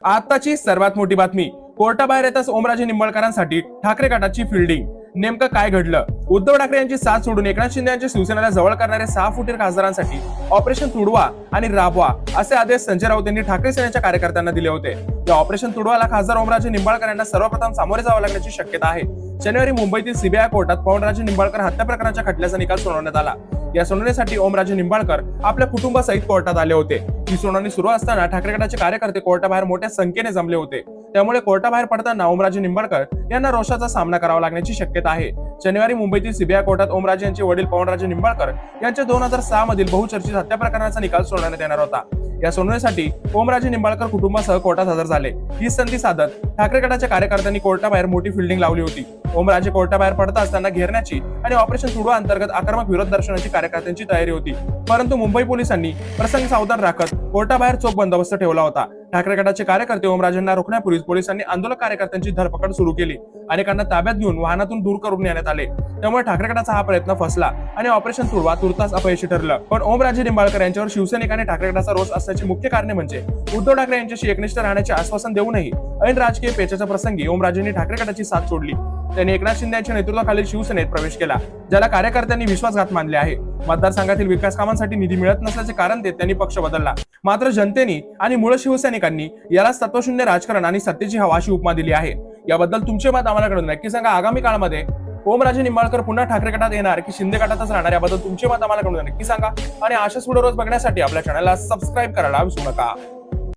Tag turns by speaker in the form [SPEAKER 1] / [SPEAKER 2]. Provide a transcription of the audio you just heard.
[SPEAKER 1] आताची सर्वात मोठी बातमी, कोर्टाबाहेर येताच ओमराजे निंबाळकरांसाठी ठाकरे गटाची फिल्डिंग. नेमकं काय घडलं? उद्धव ठाकरे यांची साथ सोडून एकनाथ शिंदे यांच्या शिवसेनेला जवळ करणारे 6 फुटीर खासदारांसाठी ऑपरेशन तुडवा आणि राबवा असे आदेश संजय राऊत यांनी ठाकरे सेनेच्या कार्यकर्त्यांना दिले होते. या ऑपरेशन तुडवाला खासदार ओमराजे निंबाळकर यांना सर्वप्रथम सामोरे जावं लागण्याची शक्यता आहे. शनिवारी मुंबईतील सीबीआय कोर्टात पवनराजे निंबाळकर हत्या प्रकरणाच्या खटल्याचा निकाल सुनावण्यात आला. या सुनावणीसाठी ओमराजे निंबाळकर आपल्या कुटुंबासहित कोर्टात आले होते. ही सुनावणी सुरू असताना ठाकरे गटाचे कार्यकर्ते कोर्टाबाहेर मोठ्या संख्येने जमले होते. त्यामुळे कोर्टाबाहेर पडताना ओमराजे निंबाळकर यांना रोषाचा सामना करावा लागण्याची शक्यता आहे. शनिवारी मुंबईतील सीबीआय कोर्टात ओमराजे यांचे वडील पवनराजे निंबाळकर यांच्या 2006 मधील बहुचर्चित हत्या प्रकरणाचा निकाल सुनावण्यात येणार होता. या सुनावणीसाठी ओमराजे निंबाळकर कुटुंबासह कोर्टात हजर झाले. ही संधी साधत ठाकरे गटाच्या कार्यकर्त्यांनी कोर्टाबाहेर मोठी फिल्डिंग लावली होती. ओमराजे कोर्टाबाहेर पडताच त्यांना घेरण्याची आणि ऑपरेशन तुडवा अंतर्गत आक्रमक विरोध दर्शनाची कार्यकर्त्यांची तयारी होती. परंतु मुंबई पोलिसांनी प्रसंग सावधान राखत कोर्टाबाहेर चोख बंदोबस्त ठेवला होता. ठाकरे गटाचे कार्यकर्ते ओमराजेंना रोखण्यापूर्वी पोलिसांनी आंदोलक कार्यकर्त्यांची धरपकड सुरू केली. अनेकांना ताब्यात घेऊन वाहनातून दूर करून नेण्यात आले. त्यामुळे ठाकरे गटाचा हा प्रयत्न फसला आणि ऑपरेशन तुडवा तुर्तास अपयशी ठरलं. पण ओमराजे निंबाळकर यांच्यावर शिवसैनिक आणि ठाकरे गटाचा रोष असण्याची मुख्य कारणे म्हणजे उद्धव ठाकरे यांच्याशी एकनिष्ठ राहण्याचे आश्वासन देऊनही ऐन राजकीय पेचाच्या प्रसंगी ओमराजेंनी ठाकरे गटाची साथ सोडली. त्यांनी एकनाथ शिंदे यांच्या नेतृत्वाखालील शिवसेनेत प्रवेश केला, ज्याला कार्यकर्त्यांनी विश्वासघात मानले आहे. मतदारसंघातील विकास कामांसाठी निधी मिळत नसल्याचे कारण देत त्यांनी पक्ष बदलला. मात्र जनतेने आणि मूळ शिवसैनिकांनी याला तत्वशून्य राजकारण आणि सत्तेची हवा अशी उपमा दिली आहे. याबद्दल तुमचे मत आम्हाला कळून नक्की सांगा. आगामी काळामध्ये ओमराजे निंबाळकर पुन्हा ठाकरे गटात येणार की शिंदे गटातच राहणार याबद्दल तुमचे मत आम्हाला कळून नक्की सांगा. आणि अशाच व्हिडिओ रोज बघण्यासाठी आपल्या चॅनलला सबस्क्राईब करायला विसरू नका.